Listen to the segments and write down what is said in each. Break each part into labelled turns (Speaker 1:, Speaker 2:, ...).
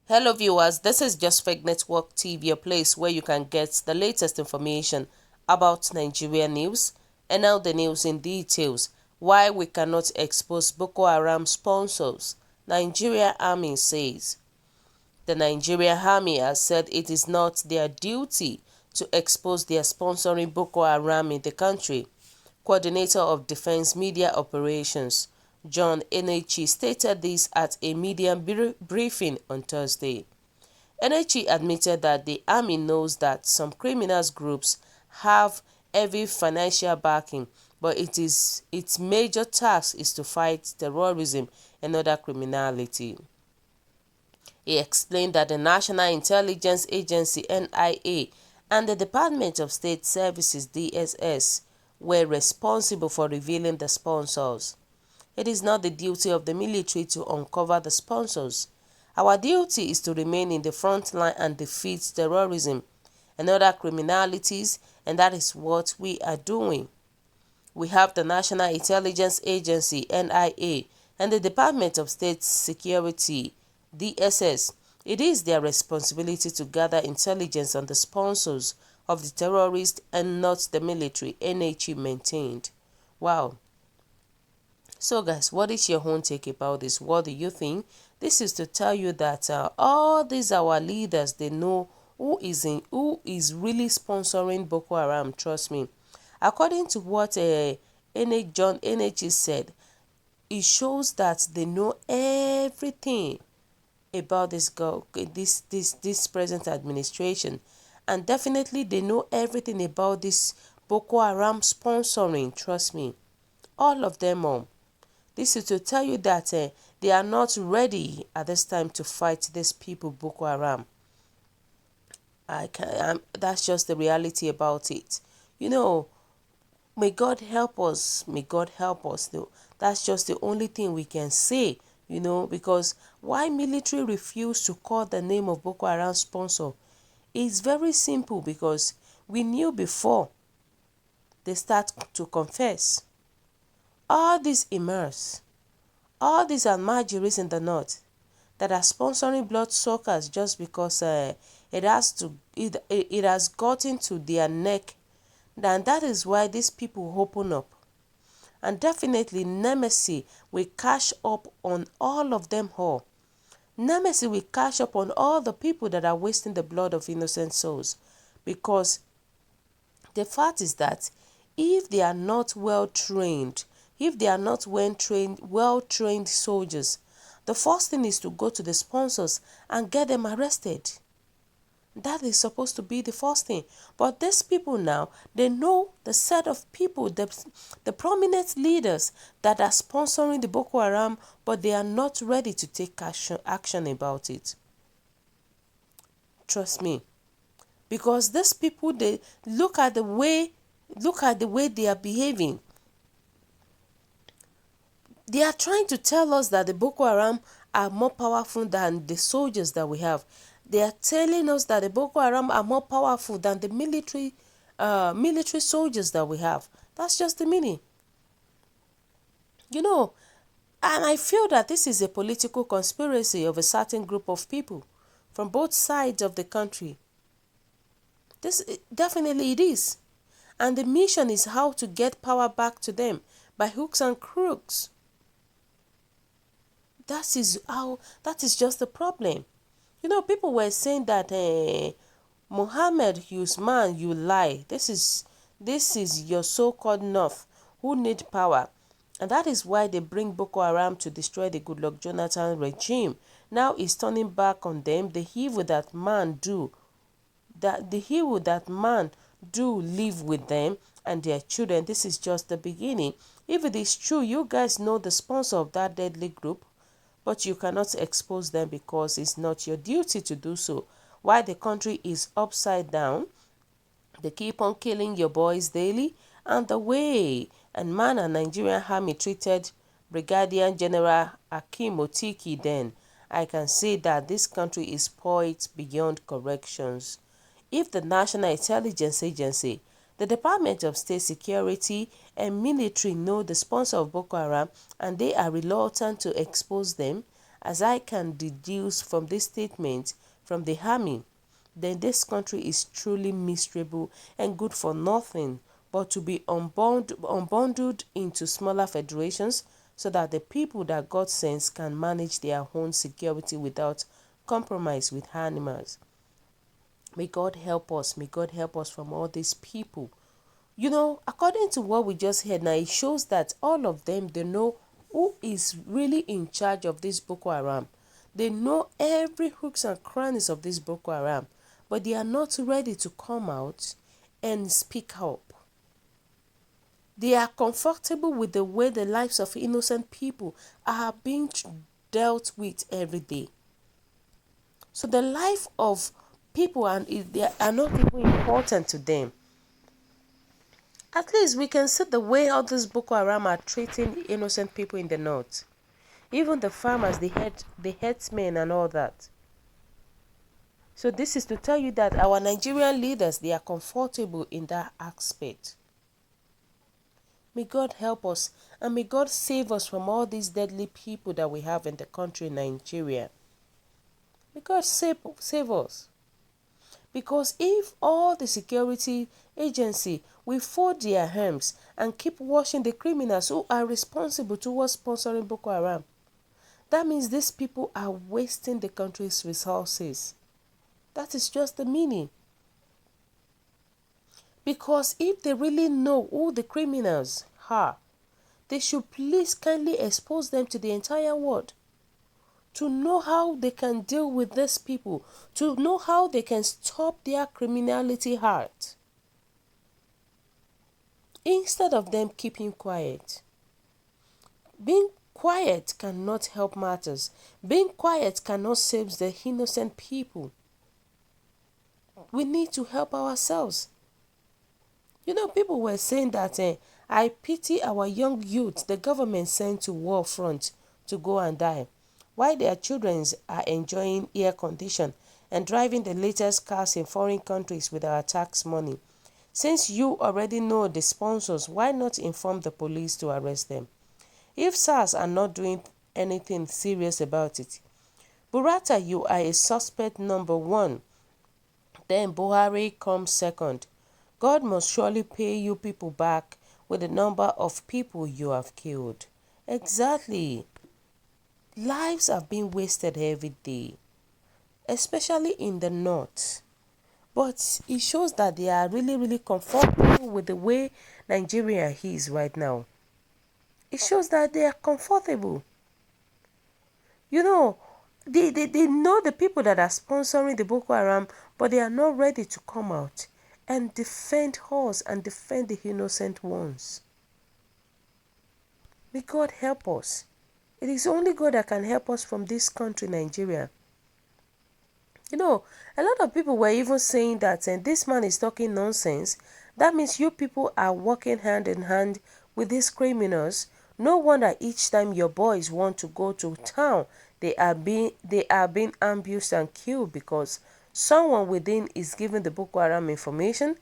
Speaker 1: Hello viewers, this is Just Fake Network TV, a place where you can get the latest information about Nigeria news. And now the news in details. Why we cannot expose Boko Haram sponsors, Nigeria Army says. The Nigeria Army has said it is not their duty to expose their sponsoring Boko Haram in the country. Coordinator of Defense Media Operations, John Enechi, stated this at a media briefing on Thursday. Enechi admitted that the army knows that some criminal groups have heavy financial backing, but its major task is to fight terrorism and other criminality. He explained that the National Intelligence Agency (NIA) and the Department of State Services (DSS) were responsible for revealing the sponsors. It is not the duty of the military to uncover the sponsors. Our duty is to remain in the front line and defeat terrorism and other criminalities, and that is what we are doing. We have the National Intelligence Agency (NIA) and the Department of State Security (DSS). It is their responsibility to gather intelligence on the sponsors of the terrorists and not the military, NHE maintained. Wow. So guys, what is your own take about this? What do you think? This is to tell you that all these our leaders, they know who is really sponsoring Boko Haram. Trust me. According to what John NHS said, it shows that they know everything about this present administration, and definitely they know everything about this Boko Haram sponsoring. Trust me, all of them all. This is to tell you that they are not ready at this time to fight these people, Boko Haram. That's just the reality about it. You know, may God help us. May God help us. That's just the only thing we can say, you know, because why military refuse to call the name of Boko Haram sponsor? It's very simple, because we knew before they start to confess. All these imams, all these almajiris in the north that are sponsoring bloodsuckers just because it has gotten to their neck, and that is why these people open up. And definitely Nemesis will cash up on all of them all. Nemesis will cash up on all the people that are wasting the blood of innocent souls, because the fact is that if they are not well trained, if they are not well trained soldiers, the first thing is to go to the sponsors and get them arrested. That is supposed to be the first thing. But these people now, they know the set of people, the prominent leaders that are sponsoring the Boko Haram, but they are not ready to take action about it. Trust me. Because these people, they look at the way they are behaving. They are trying to tell us that the Boko Haram are more powerful than the soldiers that we have. They are telling us that the Boko Haram are more powerful than the military soldiers that we have. That's just the meaning. You know, and I feel that this is a political conspiracy of a certain group of people from both sides of the country. This definitely it is. And the mission is how to get power back to them by hooks and crooks. That is just the problem. You know, people were saying that Mohammed Usman, you lie. This is your so-called North who need power. And that is why they bring Boko Haram to destroy the Goodluck Jonathan regime. Now it's turning back on them. The evil that man do live with them and their children. This is just the beginning. If it is true, you guys know the sponsor of that deadly group, but you cannot expose them because it's not your duty to do so. While the country is upside down, they keep on killing your boys daily, and the way and manner Nigerian army treated Brigadier General Akim Otiki then, I can say that this country is spoiled beyond corrections. If the National Intelligence Agency, the Department of State Security and military know the sponsor of Boko Haram and they are reluctant to expose them, as I can deduce from this statement from the army, then this country is truly miserable and good for nothing but to be unbundled into smaller federations so that the people that God sends can manage their own security without compromise with animals. May God help us. May God help us from all these people. You know, according to what we just heard now, it shows that all of them, they know who is really in charge of this Boko Haram. They know every hooks and crannies of this Boko Haram, but they are not ready to come out and speak up. They are comfortable with the way the lives of innocent people are being dealt with every day. So the life of people they are not even important to them. At least we can see the way how these Boko Haram are treating innocent people in the north. Even the farmers, the herdsmen and all that. So this is to tell you that our Nigerian leaders, they are comfortable in that aspect. May God help us and may God save us from all these deadly people that we have in the country, Nigeria. May God save us. Because if all the security agency will fold their hands and keep watching the criminals who are responsible towards sponsoring Boko Haram, that means these people are wasting the country's resources. That is just the meaning. Because if they really know who the criminals are, they should please kindly expose them to the entire world, to know how they can deal with these people, to know how they can stop their criminality hard, instead of them keeping quiet. Being quiet cannot help matters. Being quiet cannot save the innocent people. We need to help ourselves. You know, people were saying that I pity our young youth the government sent to war front to go and die, while their children are enjoying air condition and driving the latest cars in foreign countries with our tax money. Since you already know the sponsors, why not inform the police to arrest them? If SARS are not doing anything serious about it, Burata, you are a suspect number one. Then Buhari comes second. God must surely pay you people back with the number of people you have killed. Exactly. Lives are being wasted every day, especially in the north. But it shows that they are really, really comfortable with the way Nigeria is right now. It shows that they are comfortable. You know, they know the people that are sponsoring the Boko Haram, but they are not ready to come out and defend us and defend the innocent ones. May God help us. It is only God that can help us from this country, Nigeria. You know, a lot of people were even saying that this man is talking nonsense. That means you people are working hand in hand with these criminals. No wonder each time your boys want to go to town, they are being ambushed and killed because someone within is giving the Boko Haram information.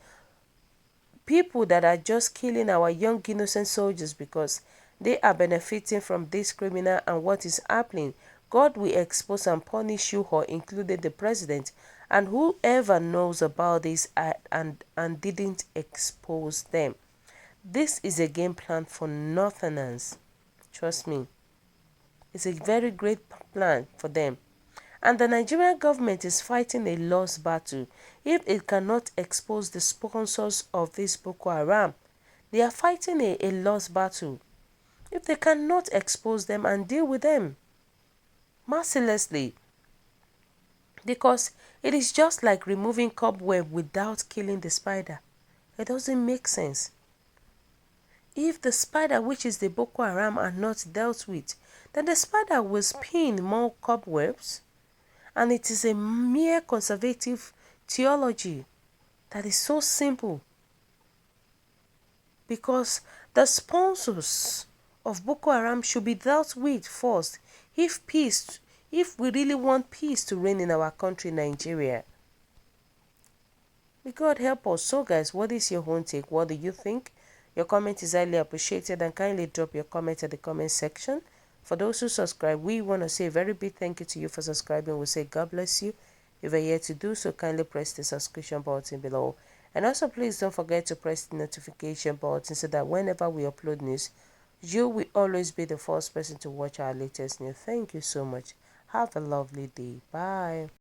Speaker 1: People that are just killing our young innocent soldiers because they are benefiting from this criminal and what is happening. God will expose and punish you all, including the president and whoever knows about this and didn't expose them. This is a game plan for Northerners. Trust me. It's a very great plan for them. And the Nigerian government is fighting a lost battle if it cannot expose the sponsors of this Boko Haram. They are fighting a lost battle if they cannot expose them and deal with them mercilessly. Because it is just like removing cobweb without killing the spider. It doesn't make sense. If the spider, which is the Boko Haram, are not dealt with, then the spider will spin more cobwebs. And it is a mere conservative theology that is so simple. Because the sponsors of Boko Haram should be dealt with first if we really want peace to reign in our country, Nigeria. May God help us. So guys, what is your own take? What do you think? Your comment is highly appreciated and kindly drop your comment at the comment section. For those who subscribe, we want to say a very big thank you to you for subscribing. We say God bless you. If you're here to do so, kindly press the subscription button below. And also, please don't forget to press the notification button so that whenever we upload news, you will always be the first person to watch our latest news. Thank you so much. Have a lovely day. Bye.